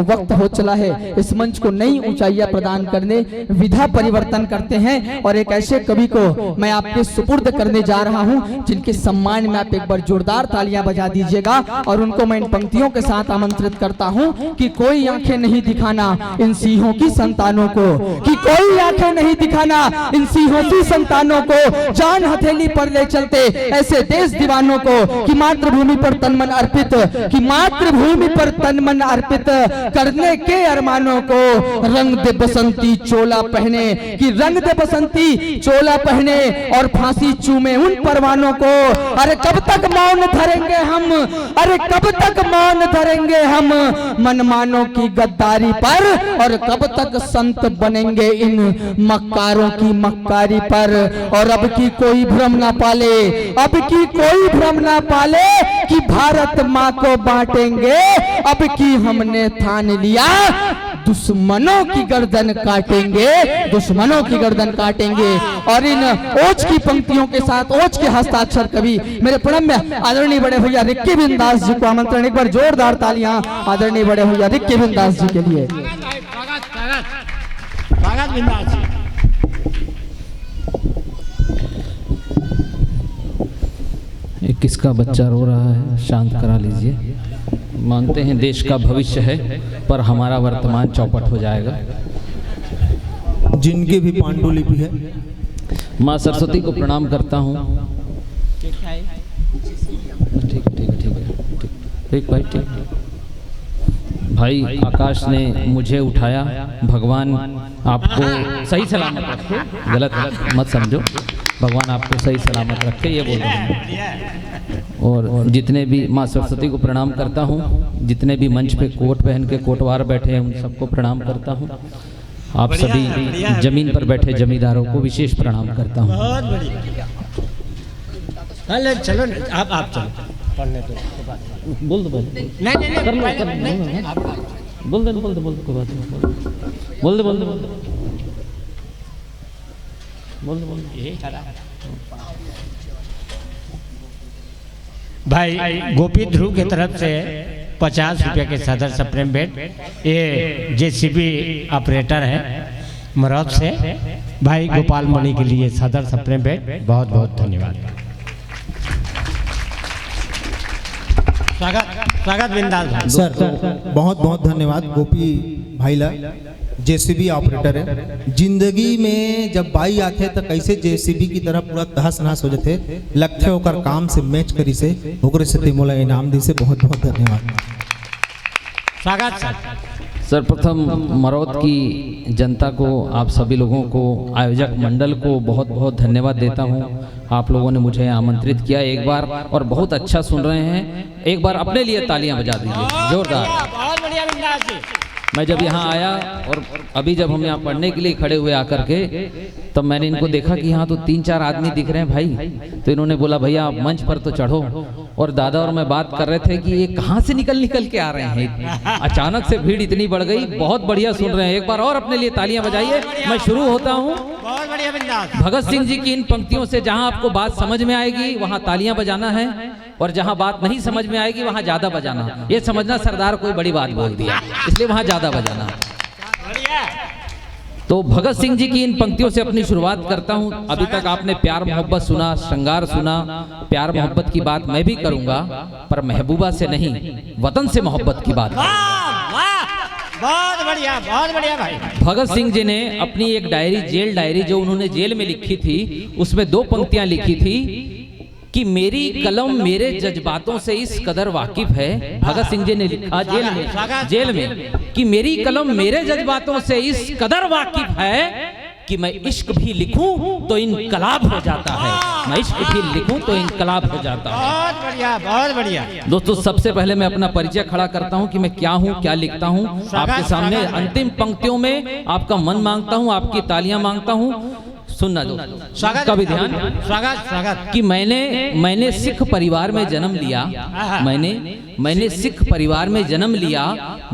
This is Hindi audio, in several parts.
वक्त हो चला है इस मंच को नई ऊंचाइयां प्रदान करने, विधा परिवर्तन करते हैं। और एक ऐसे कवि को मैं आपके सुपुर्द करने जा रहा हूं जिनके सम्मान में आप एक बार जोरदार तालियां बजा दीजिएगा। और उनको मैं इन पंक्तियों के साथ आमंत्रित करता हूं कि कोई आंखें नहीं दिखाना इन सिंहों की संतानों को, कि कोई आंखें नहीं दिखाना इन सिंहों की संतानों को, जान हथेली पर ले चलते ऐसे देश दीवानों को, कि मातृभूमि पर तन मन अर्पित, कि मातृभूमि पर तन मन अर्पित करने के अरमानों को रंग दे बसंती चोला पहने, कि रंग दे बसंती चोला पहने और फांसी चूमे उन परवानों को। अरे कब तक मौन धरेंगे हम, अरे कब तक मौन धरेंगे हम मनमानों की गद्दारी पर, और कब तक संत बनेंगे इन मक्कारों की मक्कारी पर। और अब की कोई भ्रम ना पाले, अब की कोई भ्रम ना पाले कि भारत माँ को बांटेंगे। अब की हमने ठान लिया दुश्मनों की गर्दन काटेंगे, दुश्मनों की गर्दन काटेंगे। और इन ओज की पंक्तियों के साथ ओज के हस्ताक्षर कवि मेरे प्रणम्य आदरणीय बड़े भैया रिक्की बिंदास जी को आमंत्रण, एक बार जोरदार तालियां आदरणीय बड़े भैया रिक्की बिंदास जी के लिए। किसका बच्चा रो रहा है, शांत करा लीजिए। मानते हैं देश का भविष्य है, पर हमारा वर्तमान चौपट हो जाएगा। जिनकी भी पांडुलिपि है, माँ सरस्वती को प्रणाम करता हूँ। ठीक ठीक ठीक ठीक भाई, ठीक भाई आकाश ने मुझे उठाया, भगवान आपको सही सलामत रखे, गलत मत समझो, भगवान आपको सही सलामत रखे, ये बोल रहे हैं। और जितने भी माँ सरस्वती को प्रणाम करता हूँ, जितने भी मंच पे कोट पहन के कोटवार बैठे हैं उन सबको प्रणाम करता हूँ। आप सभी जमीन पर बैठे जमींदारों को विशेष प्रणाम करता हूँ। बहुत बढ़िया। चलो आप चलो पढ़ने दो। बोल दो, भाई गोपी ध्रुव की तरफ से 50 रुपये के सदर सप्रेम भेंट। ये जेसीबी ऑपरेटर है मरौद से, भाई गोपाल मणि के लिए सदर सप्रेम भेंट। बहुत बहुत धन्यवाद। स्वागत बिंदास सर, बहुत बहुत धन्यवाद। गोपी भाईला जेसीबी ऑपरेटर है। जिंदगी में जब बाई आते तो कैसे जेसीबी की तरह पूरा तहस नहस हो जाते, लगते होकर काम से मैच करी से ओकरे से तिमोला इनाम दी से बहुत बहुत धन्यवाद। स्वागत सर, प्रथम मरौद की जनता को, आप सभी लोगों को, आयोजक मंडल को बहुत बहुत धन्यवाद देता हूं। आप लोगों ने मुझे आमंत्रित किया एक बार, और बहुत अच्छा सुन रहे हैं। एक बार अपने लिए तालियां बजा दीजिए जोरदार। बहुत बढ़िया बिंदास जी। मैं जब यहाँ आया और अभी जब हम यहाँ पढ़ने के लिए खड़े हुए आकर के, तब मैंने इनको देखा कि यहाँ तो 3-4 आदमी दिख रहे हैं भाई। तो इन्होंने बोला भैया आप मंच पर तो चढ़ो। और दादा और मैं बात कर रहे थे कि ये कहाँ से निकल के आ रहे हैं, अचानक से भीड़ इतनी बढ़ गई। बहुत बढ़िया सुन रहे हैं, एक बार और अपने लिए तालियां बजाइए। मैं शुरू होता हूँ। बहुत बढ़िया बिंदास। भगत सिंह जी की इन पंक्तियों से जहाँ आपको बात समझ में आएगी वहाँ तालियां बजाना है, और जहाँ बात नहीं समझ में आएगी वहाँ ज्यादा बजाना। ये समझना सरदार कोई बड़ी बात बोल दिया, इसलिए वहाँ ज्यादा बजाना। तो भगत सिंह जी की इन पंक्तियों से अपनी शुरुआत करता हूं। अभी तक आपने प्यार मोहब्बत सुना, श्रृंगार सुना। प्यार मोहब्बत की बात मैं भी करूंगा, पर महबूबा से नहीं, वतन से मोहब्बत की बात। बहुत बढ़िया भाई। भगत सिंह जी ने अपनी एक डायरी, जेल डायरी जो उन्होंने जेल में लिखी थी, उसमें 2 पंक्तियां लिखी थी कि मेरी कलम मेरे जज्बातों से इस कदर वाकिफ है। भगत सिंह जी ने लिखा जेल में कि मेरी कलम मेरे जज्बातों से इस कदर वाकिफ है कि मैं इश्क भी लिखूं तो इनकलाब हो जाता है, मैं इश्क भी लिखूं तो इनकलाब हो जाता है। बहुत बढ़िया, बहुत बढ़िया। दोस्तों, सबसे पहले मैं अपना परिचय खड़ा करता हूं कि मैं क्या हूं, क्या लिखता हूं। आपके सामने अंतिम पंक्तियों में आपका मन मांगता हूं, आपकी तालियां मांगता हूं। सुनना दो स्वागत का भी ध्यान। स्वागत कि मैंने सिख परिवार में जन्म लिया, मैंने सिख परिवार में जन्म लिया,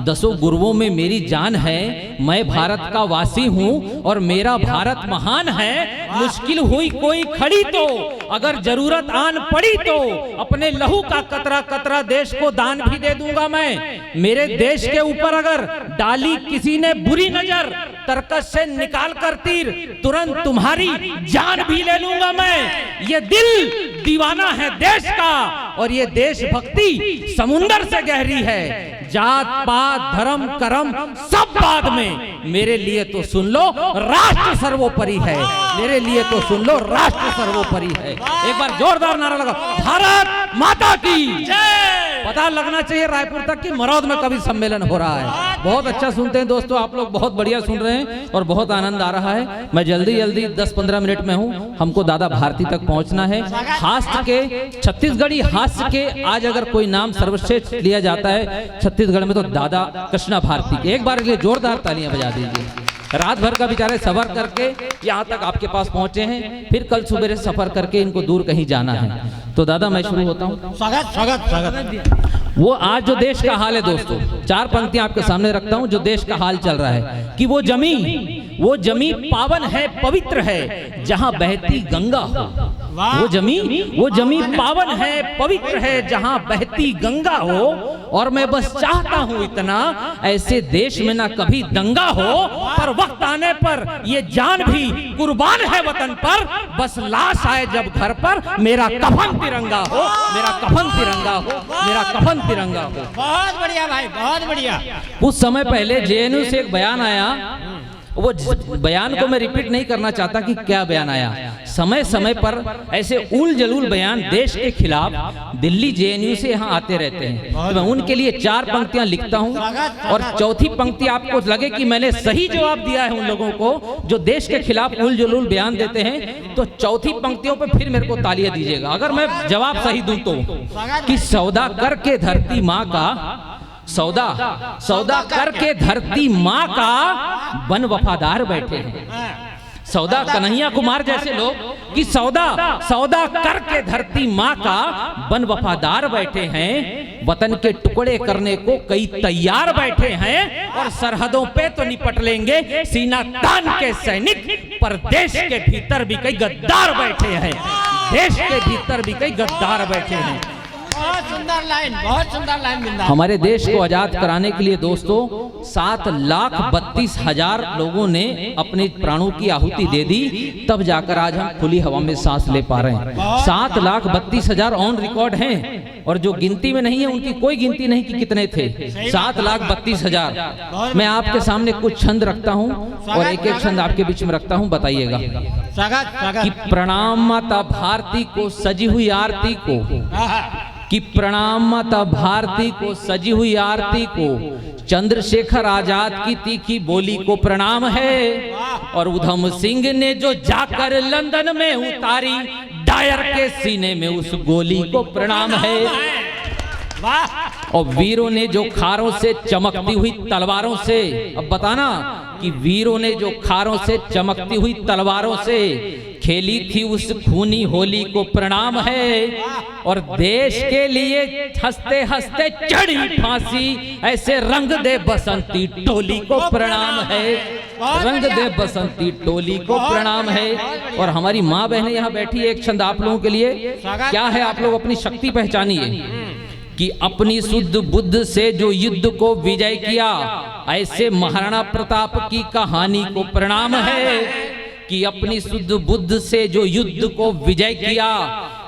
10 गुरुओं में मेरी जान है, मैं भारत का वासी हूँ और मेरा भारत महान है। मुश्किल हुई कोई खड़ी तो, अगर जरूरत आन पड़ी तो, अपने लहू का कतरा कतरा देश को दान भी दे दूंगा मैं। मेरे देश के ऊपर अगर डाली किसी ने बुरी नजर, तरकश से निकाल कर तीर, तुरंत तुम्हारी जान भी ले लूंगा मैं। ये दिल दीवाना है देश का और ये देशभक्ति समुंदर से गहरी है। जात पात धर्म कर्म सब बाद में, मेरे लिए तो सुन लो राष्ट्र सर्वोपरि है, मेरे लिए तो सुन लो राष्ट्र सर्वोपरि है। एक बार जोरदार नारा लगा, भारत माता की जय। पता लगना चाहिए रायपुर तक कि मरौद में कभी सम्मेलन हो रहा है। बहुत अच्छा सुनते हैं दोस्तों, आप लोग बहुत बढ़िया सुन रहे हैं और बहुत आनंद आ रहा है। मैं जल्दी 10-15 मिनट में हूँ, हमको दादा भारती तक पहुँचना है। हास्य के, छत्तीसगढ़ी हास्य के आज अगर कोई नाम सर्वश्रेष्ठ लिया जाता है छत्तीसगढ़ में तो दादा कृष्णा भारती के। एक बार के लिए जोरदार तालियां बजा दीजिए। रात भर का बेचारे सफर करके यहाँ तक आपके पास पहुंचे हैं, फिर कल सुबह सफर करके इनको दूर कहीं जाना है। तो दादा मैं शुरू होता हूँ। स्वागत। वो आज जो देश का हाल है दोस्तों, 4 पंक्तियां आपके सामने रखता हूं जो देश का हाल चल रहा है कि वो जमी पावन है, पवित्र है, जहां बहती गंगा हो। वो जमी पावन है, पवित्र है, जहां बहती गंगा हो। और मैं बस चाहता हूं इतना, ऐसे देश में ना कभी दंगा हो, पर वक्त आने पर ये जान भी कुर्बान है वतन पर। बस लाश आए जब घर पर, मेरा कफन तिरंगा हो, मेरा कफन तिरंगा हो, मेरा कफन तिरंगा हो। बहुत बढ़िया भाई, बहुत बढ़िया। कुछ समय पहले जेएनयू से एक बयान आया, वो बयान को मैं रिपीट नहीं करना चाहता कि क्या बयान आया। समय समय पर ऐसे उल जलूल बयान देश के खिलाफ दिल्ली जेएनयू से यहाँ आते रहते हैं। तो मैं उनके लिए 4 पंक्तियां लिखता हूँ और चौथी पंक्ति आपको लगे कि मैंने सही जवाब दिया है उन लोगों को जो देश के खिलाफ उल जलूल बयान देते हैं, तो चौथी पंक्तियों पर फिर मेरे को तालियां दीजिएगा अगर मैं जवाब सही दूं तो। कि सौदा करके धरती माँ का, सौदा करके धरती माँ का बन वफादार बैठे हैं। सौदा कन्हैया कुमार जैसे लोग कि सौदा करके धरती माँ का बन वफादार बैठे हैं। वतन के टुकड़े करने को कई तैयार बैठे हैं और सरहदों पे तो निपट लेंगे सीना तान के सैनिक, पर देश के भीतर भी कई गद्दार बैठे हैं, देश के भीतर भी कई गद्दार बैठे हैं। बहुत सुंदर लाइन, बहुत सुंदर लाइन। हमारे देश को आजाद कराने के लिए दोस्तों 7,32,000 लोगों ने अपने प्राणों की आहुति दे दी, तब जाकर आज हम खुली हवा में सांस ले पा रहे हैं। 7,32,000 ऑन रिकॉर्ड हैं और जो गिनती में नहीं है उनकी कोई गिनती नहीं कि कितने थे। 7,32,000। मैं आपके सामने कुछ छंद रखता हूँ और एक एक छंद आपके बीच में रखता हूँ, बताइएगा। कि प्रणाम माता भारती को सजी हुई आरती को, कि प्रणाम माता भारती को सजी हुई आरती को, चंद्रशेखर आजाद की तीखी बोली को प्रणाम है। और उधम सिंह ने जो जाकर लंदन में उतारी डायर के सीने में उस गोली को प्रणाम है। और वीरों ने जो खारों से चमकती हुई तलवारों से, अब बताना कि वीरों ने जो खारों से चमकती हुई तलवारों से खेली थी उस खूनी होली को प्रणाम है। और देश के लिए हंसते हंसते चढ़ी फांसी, ऐसे रंग दे बसंती टोली को प्रणाम है, रंग दे बसंती टोली को प्रणाम है। और हमारी माँ बहनें यहाँ बैठी है, एक छंद आप लोगों के लिए। क्या है, आप लोग अपनी शक्ति पहचानिए। कि अपनी शुद्ध बुद्ध से जो युद्ध को विजय किया, ऐसे महाराणा प्रताप की कहानी को प्रणाम है। कि अपनी शुद्ध बुद्ध से जो युद्ध को विजय किया,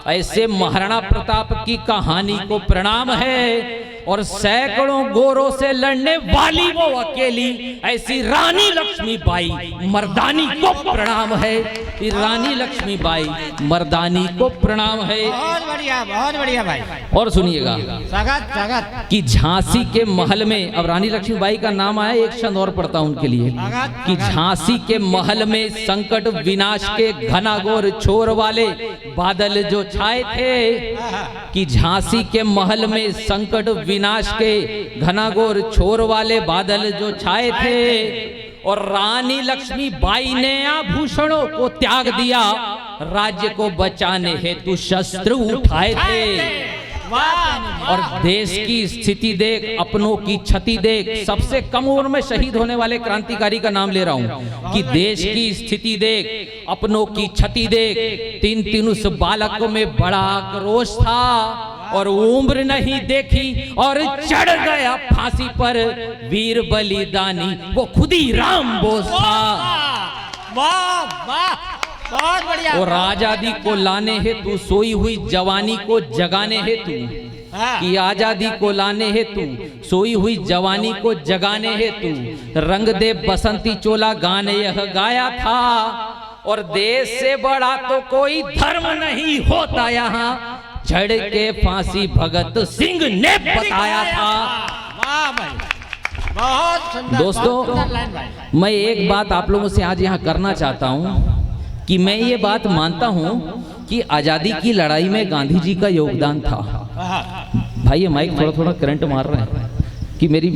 ऐसे महाराणा प्रताप की कहानी को प्रणाम है। और सैकड़ों गोरों से लड़ने वाली वो अकेली, ऐसी रानी लक्ष्मीबाई मर्दानी को प्रणाम है। रानी लक्ष्मीबाई मर्दानी को प्रणाम है। बहुत बढ़िया भाई। और सुनिएगा कि झांसी के महल में, अब रानी लक्ष्मीबाई का नाम आया, एक छंद और पढ़ता हूं उनके लिए। कि झांसी के महल में संकट विनाश के घनाघोर छोर वाले बादल जो छाए थे। कि झांसी के महल में संकट विनाश के घनाघोर छोर वाले बादल जो छाए थे। और रानी लक्ष्मीबाई ने आभूषणों को त्याग दिया, राज्य को बचाने हेतु शस्त्र उठाए थे। और देश की स्थिति देख, अपनों की क्षति देख, सबसे कम उम्र में शहीद होने वाले क्रांतिकारी का नाम ले रहा हूं कि देश की स्थिति देख, अपनों की क्षति देख। तीन उस बालक में बड़ा आक्रोश था और उम्र नहीं देखी और चढ़ गया फांसी पर वीर बलिदानी, वो खुद ही राम बोस था। वाह वाह, बहुत बढ़िया। और आजादी को लाने हेतु, सोई हुई जवानी को जगाने हेतु, कि आजादी को लाने हेतु, सोई हुई जवानी को जगाने हेतु रंग दे बसंती चोला गाने यह गाया था। और देश से बड़ा तो कोई धर्म नहीं होता यहाँ, चढ़ के फांसी भगत सिंह ने बताया था। वाह भाई, बहुत सुंदर। दोस्तों, मैं एक बात आप लोगों से आज यहाँ करना चाहता हूँ कि मैं ये बात मानता हूँ कि आज़ादी की लड़ाई में गांधी जी का योगदान था। भाई ये माइक थोड़ा थोड़ा करंट मार रहे हैं कि मेरी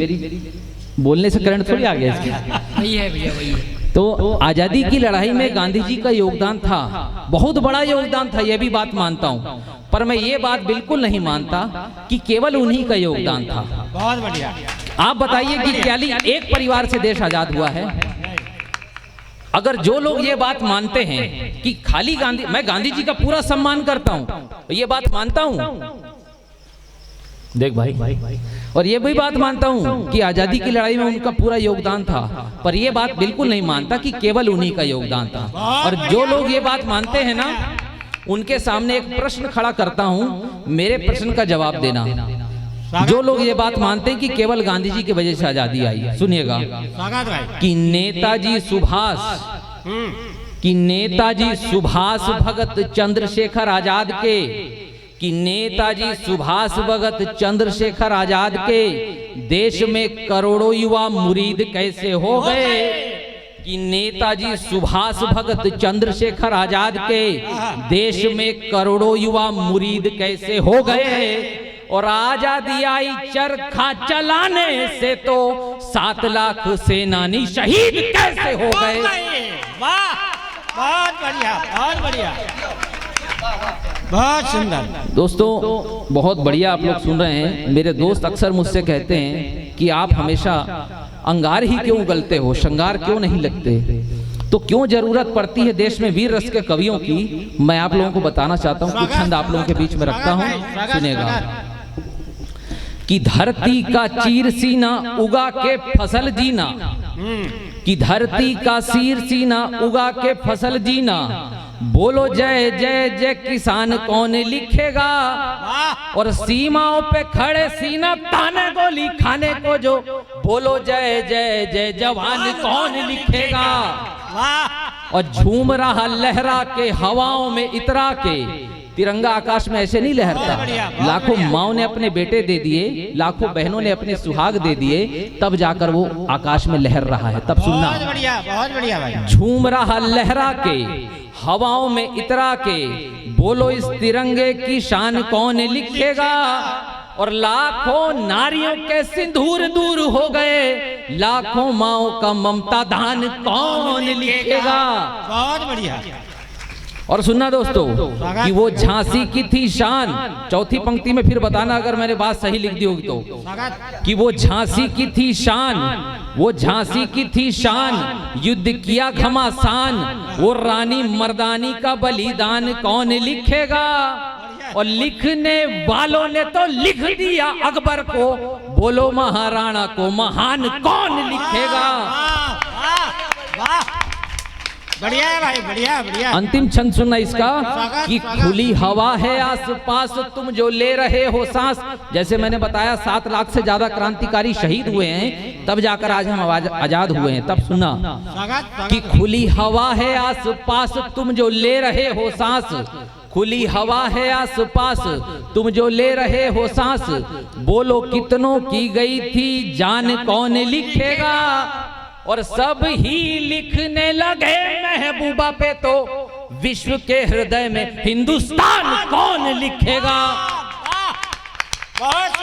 बोलने से करंट थोड़ी आ गया इसके। वही है भैया, वही है। तो आज़ादी की लड़ाई में गांधी जी का योगदान था, बहुत बड़ा योगदान था, यह भी बात मानता हूँ। पर मैं ये बात बिल्कुल नहीं मानता कि केवल उन्हीं का योगदान था। बहुत बढ़िया। आप बताइए कि क्या एक परिवार से देश आजाद हुआ है? अगर जो लोग ये बात मानते हैं कि खाली गांधी, मैं गांधी जी का पूरा सम्मान करता हूं, ये बात मानता हूं, देख भाई, और ये भी बात मानता हूं कि आजादी की लड़ाई में उनका पूरा योगदान था, पर ये बात बिल्कुल नहीं मानता कि केवल उन्हीं का योगदान था। और जो लोग ये बात मानते हैं ना, उनके सामने एक प्रश्न खड़ा करता हूं, मेरे प्रश्न का जवाब देना। जो लोग ये बात मानते हैं कि केवल गांधी जी की वजह से आजादी आई, सुनिएगा कि नेताजी सुभाष भगत चंद्रशेखर आजाद के, कि नेताजी सुभाष भगत चंद्रशेखर आजाद के देश में करोड़ों युवा मुरीद कैसे हो गए, कि नेताजी सुभाष भगत चंद्रशेखर आजाद के देश में करोड़ों युवा मुरीद कैसे हो गए। और आजादी आई चरखा चलाने से तो 7 लाख सेनानी शहीद कैसे हो गए। वाह, बहुत बढ़िया, बहुत बढ़िया, बहुत सुंदर। दोस्तों, बहुत बढ़िया आप लोग सुन रहे हैं। मेरे दोस्त अक्सर मुझसे कहते हैं कि आप हमेशा अंगार ही क्यों उगलते हो, श्रृंगार क्यों नहीं लगते। तो क्यों जरूरत पड़ती है देश में वीर रस के कवियों की, मैं आप लोगों को बताना चाहता हूँ। कुछ छंद आप लोगों के बीच में रखता हूँ, सुनिएगा। कि धरती का चीर सीना उगा के फसल जीना, कि धरती का चीर सीना उगा के फसल जीना, बोलो जय जय जय किसान कौन लिखेगा। और सीमाओं पे खड़े सीना ताने गोली खाने को जो, बोलो जय जय जय जवान कौन लिखेगा। और झूम रहा लहरा के हवाओं में इतरा के, तिरंगा आकाश में ऐसे नहीं लहरता। लाखों माओ ने अपने बेटे दे दिए, लाखों बहनों ने अपने सुहाग दे दिए, तब जाकर वो आकाश में लहर रहा है। तब सुनना, बहुत बढ़िया, बहुत बढ़िया भाई। झूम रहा लहरा के हवाओं में इतरा के, बोलो इस तिरंगे की शान कौन लिखेगा। और लाखों नारियों के सिंदूर दूर हो गए, लाखों माओ का ममता दान कौन लिखेगा। बहुत बढ़िया। और सुनना दोस्तों, कि वो झांसी की थी शान, चौथी पंक्ति में फिर बताना अगर मैंने बात सही लिख दी होगी तो, कि वो झांसी की थी शान, वो झांसी की थी शान, युद्ध किया घमासान, वो रानी मर्दानी का बलिदान कौन लिखेगा। और लिखने वालों ने तो लिख दिया अकबर को, बोलो महाराणा को महान कौन लिखेगा। बढ़िया है भाई, बढ़िया बढ़िया। अंतिम छंद सुनना इसका, कि खुली हवा है आसपास तुम जो ले रहे हो सांस। जैसे मैंने बताया 7 लाख से ज्यादा क्रांतिकारी शहीद हुए हैं, तब जाकर आज हम आजाद हुए हैं। तब सुनना, कि खुली हवा है आसपास तुम जो ले रहे हो सांस, खुली हवा है आसपास तुम जो ले रहे हो सांस, बोलो कितनों की गई थी जान कौन लिखेगा। और सब ही लिखने लगे महबूबा पे तो, विश्व के हृदय में हिंदुस्तान कौन लिखेगा। बहुत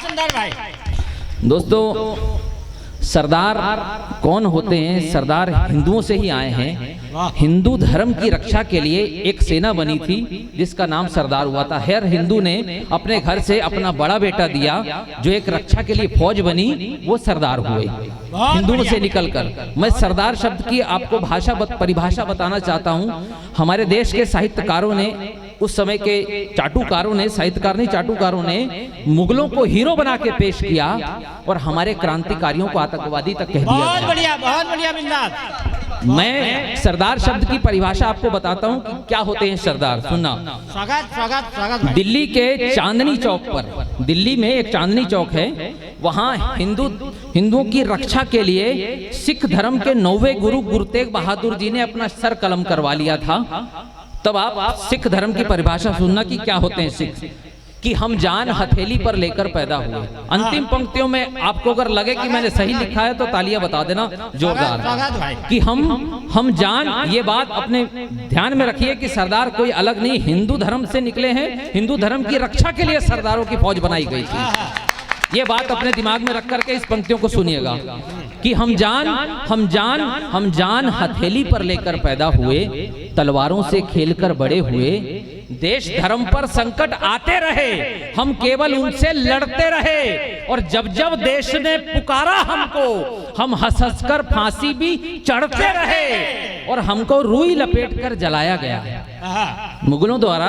सुंदर भाई। दोस्तों, सरदार कौन होते हैं? सरदार हिंदुओं से ही आए हैं। हिंदू धर्म की रक्षा के लिए एक सेना बनी थी जिसका नाम सरदार हुआ था। हर हिंदू ने अपने घर से अपना बड़ा बेटा दिया, जो एक रक्षा के लिए फौज बनी, वो सरदार हुए हिंदुओं से निकलकर। मैं सरदार शब्द की आपको परिभाषा बताना चाहता हूँ। हमारे देश के साहित्यकारों ने, उस समय के चाटुकारों ने, साहित्यकार नहीं चाटुकारों ने मुगलों को हीरो बना के पेश किया और हमारे क्रांतिकारियों को आतंकवादी तक कह दिया। बहुत बढ़िया बिंदास। मैं सरदार शब्द की परिभाषा आपको बताता हूँ कि क्या होते हैं सरदार। सुनना। स्वागत। दिल्ली के चांदनी चौक पर, दिल्ली में एक चांदनी चौक है, वहाँ हिंदुओं की रक्षा के लिए सिख धर्म के 9वें गुरु गुरु तेग बहादुर जी ने अपना सर कलम करवा लिया था। तब आप सिख धर्म की परिभाषा सुनना कि क्या होते हैं सिख। कि हम जान हथेली पर लेकर पैदा हुए। अंतिम पंक्तियों में आपको अगर लगे कि मैंने सही लिखा है तो तालियां बता देना जोरदार। कि हम जान, ये बात अपने ध्यान में रखिए कि सरदार कोई अलग नहीं, हिंदू धर्म से निकले हैं। हिंदू धर्म की रक्षा के लिए सरदारों की फौज बनाई गई थी। ये बात अपने दिमाग में रख करके इस पंक्तियों को सुनिएगा कि हम जान हथेली पर लेकर पैदा हुए, तलवारों से खेलकर बड़े हुए, देश धर्म पर संकट आते रहे, हम केवल उनसे लड़ते रहे, और जब जब देश ने पुकारा हमको, हम हंस हंस कर फांसी भी चढ़ते रहे, और हमको रुई लपेट कर जलाया गया। मुगलों द्वारा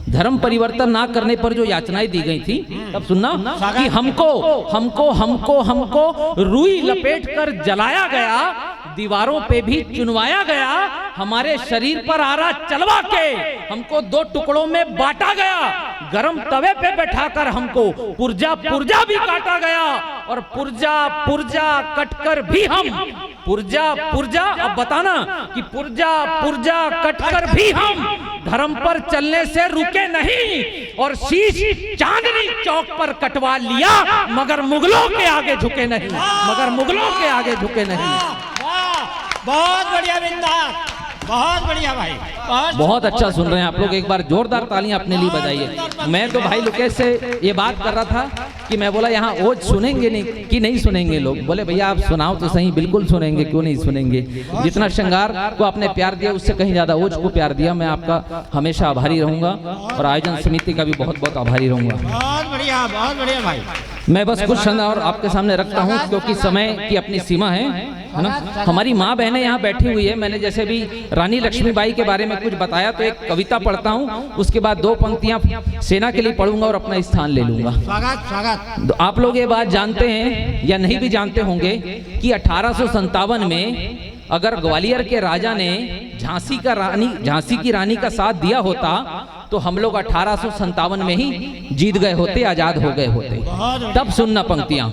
धर्म परिवर्तन ना करने पर जो याचनाएं दी गई थी, तब सुनना कि हमको रुई लपेट कर जलाया गया, दीवारों पे भी चुनवाया गया, हमारे शरीर पर आरा चलवा के हमको 2 टुकड़ों में बांटा गया, गरम तवे पे बैठाकर हमको पुर्जा भी काटा गया, और पुर्जा कटकर भी हम पुर्जा अब बताना कि पुर्जा कटकर भी हम धर्म पर चलने से रुके नहीं, और शीश चांदनी चौक पर कटवा लिया, मगर मुगलों के आगे झुके नहीं। बहुत बढ़िया बिंदास, बहुत बढ़िया भाई, बहुत अच्छा सुन रहे हैं आप लोग। एक बार जोरदार तालियां अपने लिए बजाइए। मैं तो भाई लोकेश से ये बात कर रहा था कि मैं बोला यहाँ ओज सुनेंगे नहीं कि नहीं सुनेंगे लोग। बोले भैया आप सुनाओ तो सही, बिल्कुल सुनेंगे, क्यों नहीं सुनेंगे। जितना श्रृंगार को आपने प्यार दिया उससे कहीं ज्यादा ओज को प्यार दिया। मैं आपका हमेशा आभारी रहूंगा और आयोजन समिति का भी बहुत बहुत आभारी रहूंगा। बहुत बढ़िया भाई। मैं बस कुछ क्षण और आपके सामने रखता हूँ क्योंकि समय की अपनी सीमा है ना। हमारी माँ बहनें यहाँ बैठी हुई है। मैंने जैसे भी रानी लक्ष्मीबाई के बारे में कुछ बताया तो एक कविता पढ़ता हूँ, उसके बाद 2 पंक्तियाँ सेना के लिए पढ़ूंगा और अपना स्थान ले लूंगा। स्वागत। तो आप लोग ये बात जानते हैं या नहीं भी जानते होंगे कि 1857 में अगर ग्वालियर के राजा ने झांसी की रानी का साथ दिया होता तो हम लोग 1857 में ही जीत गए होते, आजाद हो गए होते। तब सुनना पंक्तियां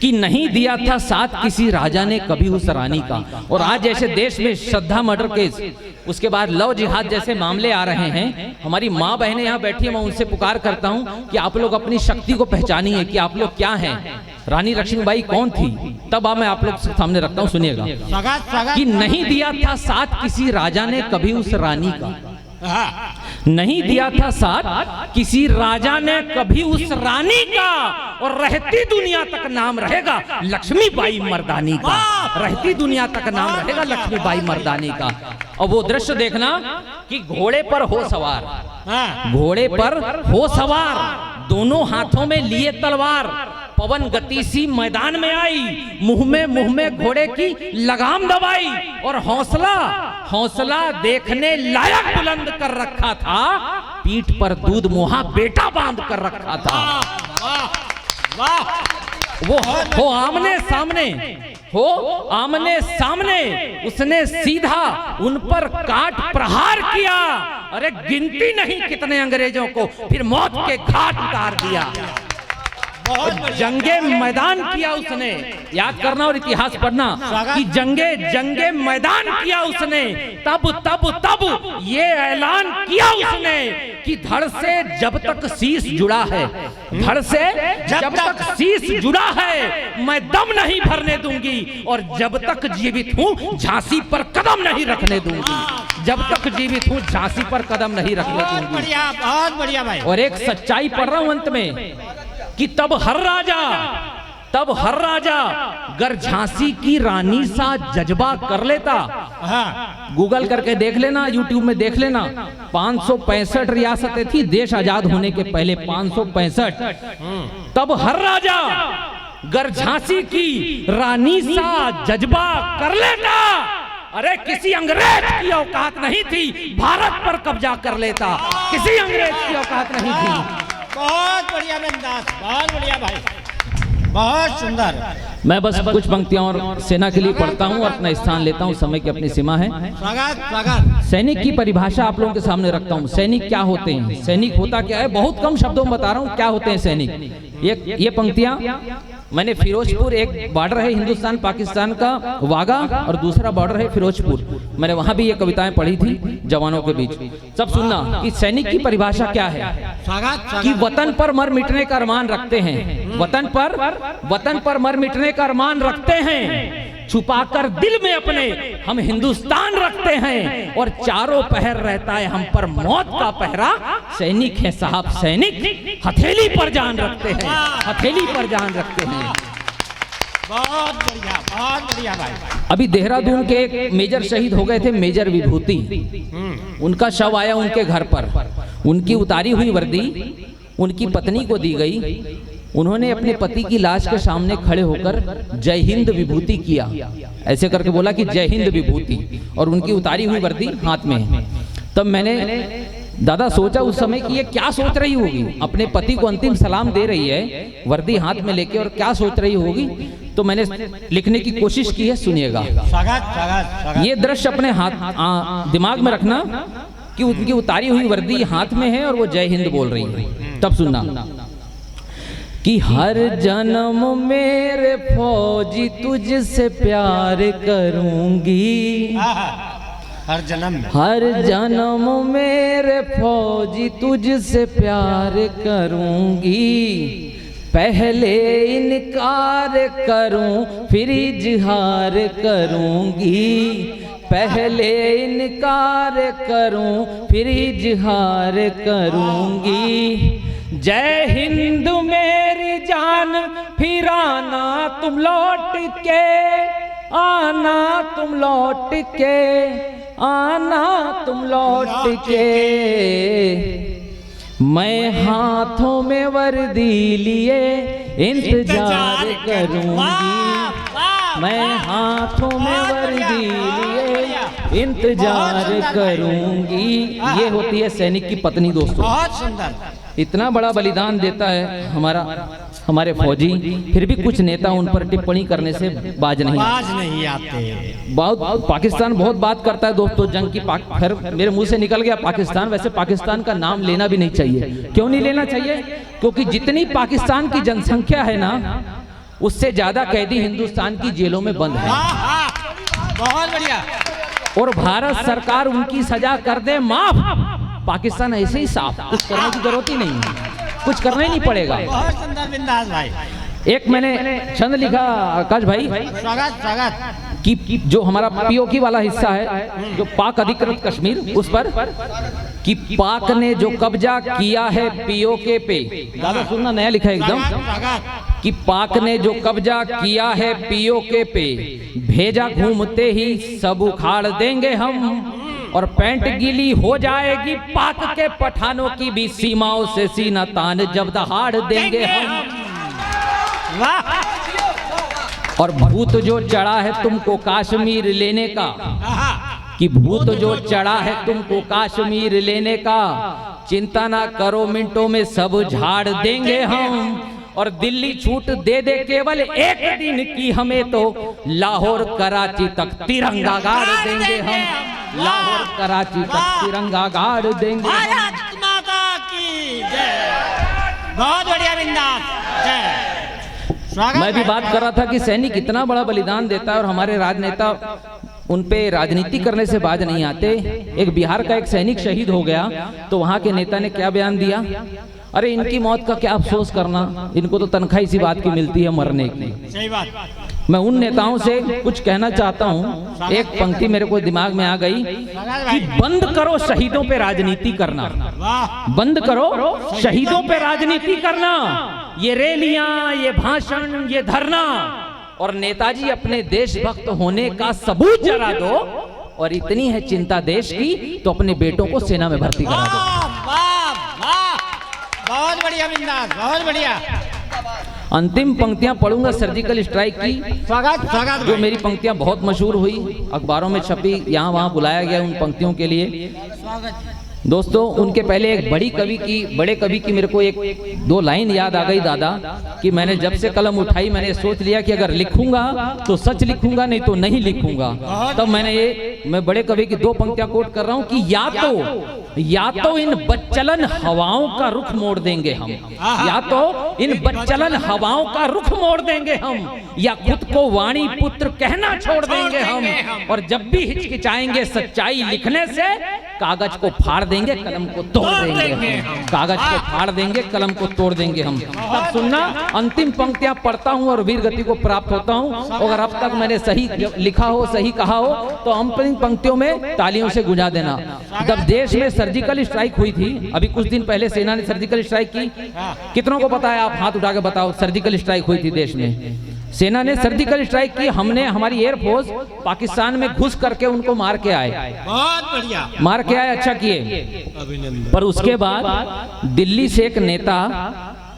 कि नहीं दिया था साथ किसी राजा ने कभी उस रानी का। और आज जैसे देश में श्रद्धा मर्डर केस, उसके बाद लव जिहाद जैसे मामले आ रहे हैं, हमारी माँ बहनें यहाँ बैठी है, मैं उनसे पुकार करता हूँ कि आप लोग अपनी शक्ति को पहचानिए कि आप लोग क्या हैं। रानी लक्ष्मीबाई कौन थी, तब मैं आप लोग सामने रखता हूँ, सुनिएगा। कि नहीं दिया था साथ किसी राजा ने कभी उस रानी का, नहीं दिया था साथ किसी राजा ने कभी उस रानी का, और रहती दुनिया तक नाम रहेगा लक्ष्मीबाई मर्दानी का। रहती दुनिया तक नाम रहेगा लक्ष्मीबाई मर्दानी का। और वो दृश्य देखना कि घोड़े पर हो सवार, दोनों हाथों में लिए तलवार, पवन गति सी मैदान में आई, मुंह में घोड़े की लगाम दबाई, और हौसला देखने लायक बुलंद कर रखा था, पीठ पर दूध मुहा बेटा बांध कर रखा था। वो आमने सामने उसने सीधा उन पर काट प्रहार किया। अरे गिनती नहीं कितने अंग्रेजों को फिर मौत के घाट उतार दिया। जंगे मैदान किया उसने, याद करना और इतिहास पढ़ना कि जंगे मैदान किया उसने। तब ये ऐलान किया उसने कि धड़ से जब तक शीश जुड़ा है, धड़ से जब तक शीश जुड़ा है मैं दम नहीं भरने दूंगी, और जब तक जीवित हूँ झांसी पर कदम नहीं रखने दूंगी। जब तक जीवित हूँ झांसी पर कदम नहीं रखने दूंगी। बहुत बढ़िया भाई। और एक सच्चाई पढ़ रहा हूँ अंत में कि तब हर राजा तब हर राजा गर झांसी की रानी सा जज्बा कर लेता। गूगल करके देख लेना, यूट्यूब में देख लेना, 565 रियासतें थी देश आजाद होने के पहले, 565। तब हर राजा गर झांसी की रानी सा जज्बा कर लेता। अरे किसी अंग्रेज की औकात नहीं थी भारत पर कब्जा कर लेता, किसी अंग्रेज की औकात नहीं थी। बहुत बढ़िया बिंदास, बहुत बढ़िया भाई, बहुत सुंदर। मैं बस कुछ पंक्तियां और सेना के लिए पढ़ता हूं और अपना स्थान लेता हूं, समय की अपनी सीमा है। स्वागत स्वागत। सैनिक की परिभाषा आप लोगों के सामने रखता हूं। सैनिक क्या होते हैं, सैनिक होता क्या है, बहुत कम शब्दों में बता रहा हूं क्या होते हैं सैनिक। ये पंक्तियां मैंने फिरोजपुर, एक बॉर्डर है हिंदुस्तान पाकिस्तान का वाघा और दूसरा बॉर्डर है फिरोजपुर, मैंने वहां भी ये कविताएं पढ़ी थी जवानों के बीच। सब सुनना कि सैनिक की परिभाषा क्या है। कि वतन पर मर मिटने का अरमान रखते हैं, वतन पर मर मिटने का अरमान रखते हैं, छुपाकर दिल में अपने हम हिंदुस्तान रखते हैं, और चारों पहर रहता है हम पर मौत का पहरा। सैनिक है साहब सैनिक, हथेली पर जान रखते हैं, हथेली पर जान रखते हैं। बहुत बढ़िया, बहुत बढ़िया भाई। अभी देहरादून के एक मेजर शहीद हो गए थे, मेजर विभूति। उनका शव आया उनके घर पर, उनकी उतारी हुई वर्दी उनकी पत्नी को दी गई। उन्होंने अपने पति की लाश के सामने खड़े होकर जय हिंद विभूति किया, ऐसे करके बोला कि जय हिंद विभूति, और उनकी उतारी हुई वर्दी हाथ में है। तब मैंने दादा सोचा उस समय कि ये क्या सोच रही होगी, अपने पति को अंतिम सलाम दे रही है वर्दी हाथ में लेके, और क्या सोच रही होगी। तो मैंने लिखने की कोशिश की है, सुनिएगा। ये दृश्य अपने हाथ दिमाग में रखना कि उनकी उतारी हुई वर्दी हाथ में है और वो जय हिंद बोल रही है। तब सुनना कि हर जन्म मेरे फौजी तुझसे प्यार करूंगी, हर जन्म में, हर जन्म मेरे फौजी तुझसे प्यार करूंगी, पहले इनकार करूं फिर इजहार करूंगी, पहले इनकार करूं फिर इजहार करूंगी। जय हिंद मेरी जान, फिर आना तुम लौट के, आना तुम लौट के, आना तुम लौट के। मैं हाथों में वर्दी लिए इंतजार करूंगी, मैं हाथों में वर्दी लिए इंतजार करूंगी। ये होती है सैनिक की पत्नी दोस्तों। बहुत सुंदर। इतना बड़ा बलिदान देता है हमारे फौजी, फिर भी कुछ नेता उन पर टिप्पणी करने से बाज नहीं आते। बहुत पाकिस्तान बहुत बात करता है दोस्तों जंग की। फिर मेरे मुंह से निकल गया पाकिस्तान। वैसे पाकिस्तान का नाम लेना भी नहीं चाहिए। क्यों नहीं लेना चाहिए? क्योंकि जितनी पाकिस्तान की जनसंख्या है ना, उससे ज्यादा कैदी हिंदुस्तान की जेलों में बंद है। बहुत बढ़िया। और भारत सरकार उनकी सजा कर दे माफ, पाकिस्तान ऐसे ही साफ, कुछ करने की जरूरत ही नहीं है, कुछ करना ही नहीं पड़ेगा। बहुत सुंदर बिंदास भाई। एक मैंने छंद लिखा आकाश भाई, स्वागत कि जो हमारा पीओकी वाला हिस्सा है, जो पाक अधिकृत कश्मीर, उस पर कि पाक ने जो कब्जा किया है पीओके पे, दादा सुनना, नया लिखा है एकदम, कि पाक ने जो कब्जा किया है पीओके पे, भेजा घूमते ही सब उखाड़ देंगे हम, और पैंट गीली हो जाएगी पाक के पठानों की भी, सीमाओं से सीना तान जब दहाड़ देंगे हम। और भूत जो चढ़ा है तुमको कश्मीर लेने का, कि भूत जो चढ़ा है तुमको कश्मीर लेने का, चिंता ना करो मिनटों में सब झाड़ देंगे हम। और दिल्ली छूट दे दे केवल एक दिन की, हमें तो लाहौर कराची तक तिरंगा गाड़ देंगे हम, लाहौर कराची तक तिरंगा गाड़ देंगे। भारत माता की जय। बहुत बढ़िया बिंदास, जय। मैं भी बात कर रहा था कि सैनिक इतना बड़ा बलिदान देता है और हमारे राजनेता उन पे राजनीति करने से बाज नहीं आते। एक बिहार का एक सैनिक शहीद हो गया तो वहां के नेता ने क्या बयान दिया, अरे इनकी मौत का क्या अफसोस करना, इनको तो तनख्वाह इसी बात की मिलती है मरने की। सही बात। मैं उन नेताओं से कुछ कहना चाहता हूं। एक पंक्ति मेरे को दिमाग में आ गई कि बंद करो शहीदों पे राजनीति करना, बंद करो शहीदों पे राजनीति करना। ये रैलियां, ये भाषण, ये धरना और नेताजी अपने देशभक्त होने का सबूत जरा दो। और इतनी है चिंता देश की तो अपने बेटों को सेना में भर्ती करा दो। बहुत बढ़िया बिंदास, बहुत बढ़िया। अंतिम पंक्तियां पढ़ूंगा सर्जिकल स्ट्राइक की। स्वागत जो मेरी पंक्तियां बहुत मशहूर हुई, अखबारों में छपी, यहाँ वहाँ बुलाया गया उन पंक्तियों के लिए। दोस्तों, उनके पहले एक बड़े कवि की मेरे को एक दो लाइन याद आ गई दादा, कि मैंने जब से कलम उठाई मैंने सोच लिया कि अगर लिखूंगा तो सच लिखूंगा, नहीं तो नहीं लिखूंगा। तब मैं बड़े कवि की दो पंक्तियां कोट कर रहा हूं कि या तो इन बच्चलन हवाओं का रुख मोड़ देंगे हम, या तो इन बच्चलन हवाओं का रुख मोड़ देंगे हम, या खुद को वाणी पुत्र कहना छोड़ देंगे हम। और जब भी हिचकिचाएंगे सच्चाई लिखने से, कागज को फाड़ देंगे, कलम को तोड़ देंगे हम। कागज को फाड़ देंगे, कलम को तोड़ देंगे हम। तब सुनना, अंतिम पंक्तियां पढ़ता हूं और वीर गति को प्राप्त होता हूं। अगर अब तक मैंने सही लिखा हो, सही कहा हो, तो अंतिम पंक्तियों में तालियों से गुंजा देना। जब देश में सर्जिकल स्ट्राइक हुई थी, अभी कुछ दिन पहले सेना ने सर्जिकल स्ट्राइक की, कितनों को पता है? आप हाथ उठा के बताओ। सर्जिकल स्ट्राइक हुई थी देश में, सेना ने सर्जिकल स्ट्राइक की। हमने, हमारी एयरफोर्स पाकिस्तान में घुस करके उनको मार के आए। बहुत बढ़िया, मार के आए, अच्छा किए। पर उसके बाद दिल्ली से एक नेता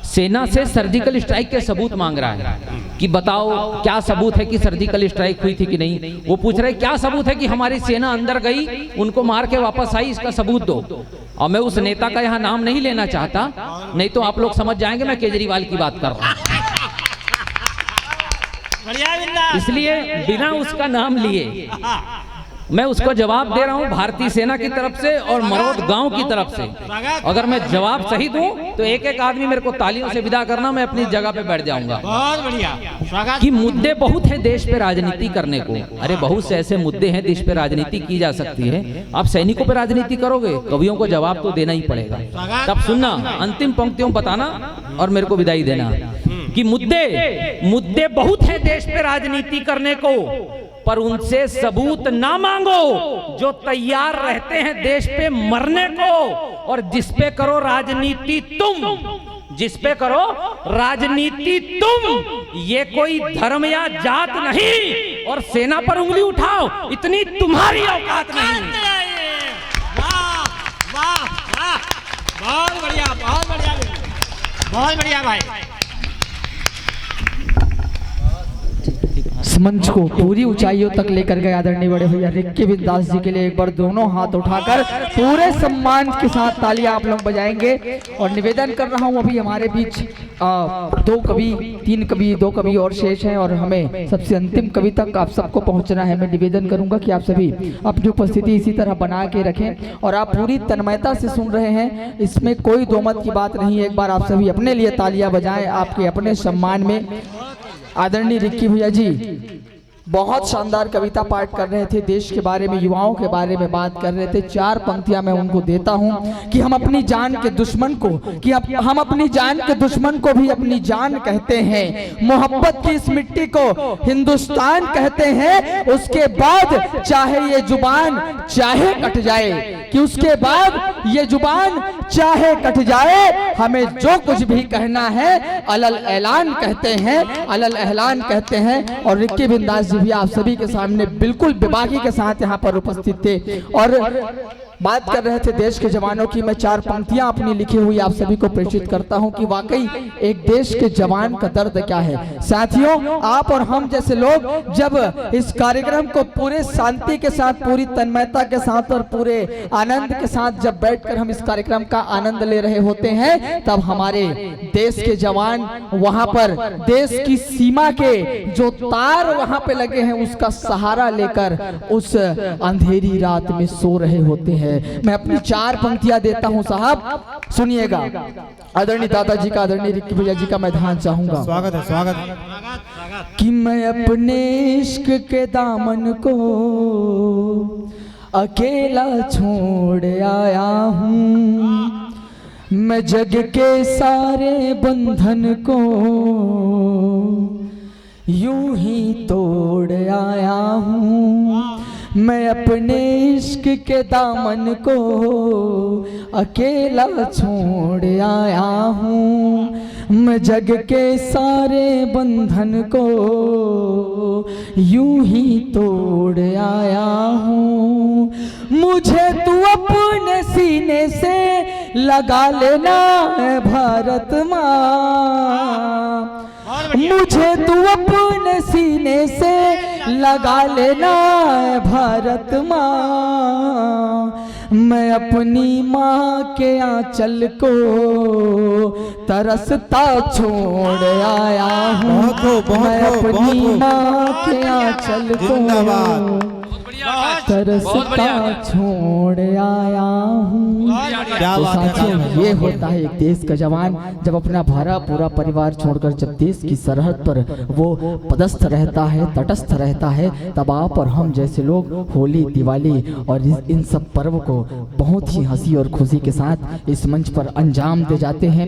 सेना से सर्जिकल स्ट्राइक के सबूत मांग रहा है कि बताओ क्या सबूत है कि सर्जिकल स्ट्राइक हुई थी कि नहीं। वो पूछ रहे क्या सबूत है कि हमारी सेना अंदर गई, उनको मार के वापस आई, इसका सबूत दो। और मैं उस नेता का यहाँ नाम नहीं लेना चाहता, नहीं तो आप लोग समझ जाएंगे मैं केजरीवाल की बात कर रहा हूँ। इसलिए बिना उसका नाम लिए मैं उसको जवाब दे रहा हूं भारतीय सेना की तरफ से और मरौद गांव की तरफ से। अगर मैं जवाब सही दूं तो एक एक आदमी मेरे को तालियों से विदा करना, मैं अपनी जगह पे बैठ जाऊंगा। बहुत बढ़िया, स्वागत। कि मुद्दे बहुत हैं देश पे राजनीति करने को। अरे बहुत से ऐसे मुद्दे हैं देश पे राजनीति की जा सकती है। आप सैनिकों पे राजनीति करोगे, कवियों को जवाब तो देना ही पड़ेगा। तब सुनना, अंतिम पंक्तियों बताना और मेरे को विदाई देना कि मुद्दे बहुत है देश पे राजनीति करने को, पर उनसे सबूत ना मांगो जो तैयार रहते हैं देश पे मरने को। और जिस पे करो राजनीति तुम, जिस पे करो राजनीति तुम, ये कोई धर्म या जात नहीं। और सेना पर उंगली उठाओ, इतनी तुम्हारी औकात नहीं। वाह वाह वाह, बहुत बढ़िया, बहुत बढ़िया, बहुत बढ़िया भाई। इस मंच को पूरी ऊंचाइयों तक लेकर गए आदरणीय बड़े भैया रिक्की बिंदास जी के लिए एक बार दोनों हाथ उठाकर पूरे सम्मान के साथ तालियां आप लोग बजाएंगे। और निवेदन कर रहा हूं, अभी हमारे बीच 2 कवि, 3 कवि, 2 कवि और शेष हैं और हमें सबसे अंतिम कवि तक आप सबको पहुंचना है। मैं निवेदन करूंगा कि आप सभी अपनी उपस्थिति इसी तरह बना के रखें और आप पूरी तन्मयता से सुन रहे हैं, इसमें कोई दो मत की बात नहीं है। एक बार आप सभी अपने लिए तालियां बजाएं, आपके अपने सम्मान में। आदरणीय रिक्की भैया जी बहुत शानदार कविता पाठ कर रहे थे, देश के बारे में, युवाओं के बारे में बात कर रहे थे। 4 पंक्तियां मैं उनको देता हूं कि हम अपनी जान के दुश्मन को, कि हम अपनी जान के दुश्मन को भी अपनी जान कहते हैं। मोहब्बत की इस मिट्टी को हिंदुस्तान कहते हैं। उसके बाद चाहे ये जुबान चाहे कट जाए, कि उसके बाद ये जुबान चाहे कट जाए, हमें जो कुछ भी कहना है अलल ऐलान कहते हैं, अलल ऐलान कहते हैं। और रिक्की बिंदास भी आप सभी के सामने बिल्कुल बेबाकी के साथ यहाँ पर उपस्थित थे और बात कर रहे थे देश के जवानों की। मैं 4 पंक्तियां अपनी लिखी हुई आप सभी को प्रेषित करता हूं कि वाकई एक देश के जवान का दर्द क्या है। साथियों, आप और हम जैसे लोग जब इस कार्यक्रम को पूरे शांति के साथ, पूरी तन्मयता के साथ और पूरे आनंद के साथ जब बैठकर हम इस कार्यक्रम का आनंद ले रहे होते हैं, तब हमारे देश के जवान वहां पर देश की सीमा के जो तार वहां पे लगे हैं उसका सहारा लेकर उस अंधेरी रात में सो रहे होते हैं। मैं अपनी 4 पंक्तियां देता हूं साहब, सुनिएगा। आदरणीय दादाजी का, आदरणीय रिक्की भैया जी का मैं ध्यान चाहूंगा। स्वागत है, स्वागत है। कि मैं अपने इश्क के दामन को अकेला छोड़ आया हूं, मैं जग के सारे बंधन को यूं ही तोड़ आया हूं। मैं अपने इश्क के दामन को अकेला छोड़ आया हूँ, मैं जग के सारे बंधन को यूं ही तोड़ आया हूँ। मुझे तू अपने सीने से लगा लेना है भारत माँ, मुझे तू अपने सीने से लगा लेना है भारत माँ। मैं अपनी माँ के आंचल को तरसता छोड़ आया हूँ। मैं अपनी माँ के आंचल को तरसता छोड़ आया हूँ। तो साथियों, ये होता है एक देश का जवान जब अपना भरा पूरा परिवार छोड़कर जब देश की सरहद पर वो पदस्थ रहता है, तटस्थ रहता है, तब आप और हम जैसे लोग होली, दिवाली और इन सब पर्व को बहुत ही हंसी और खुशी के साथ इस मंच पर अंजाम दे जाते हैं।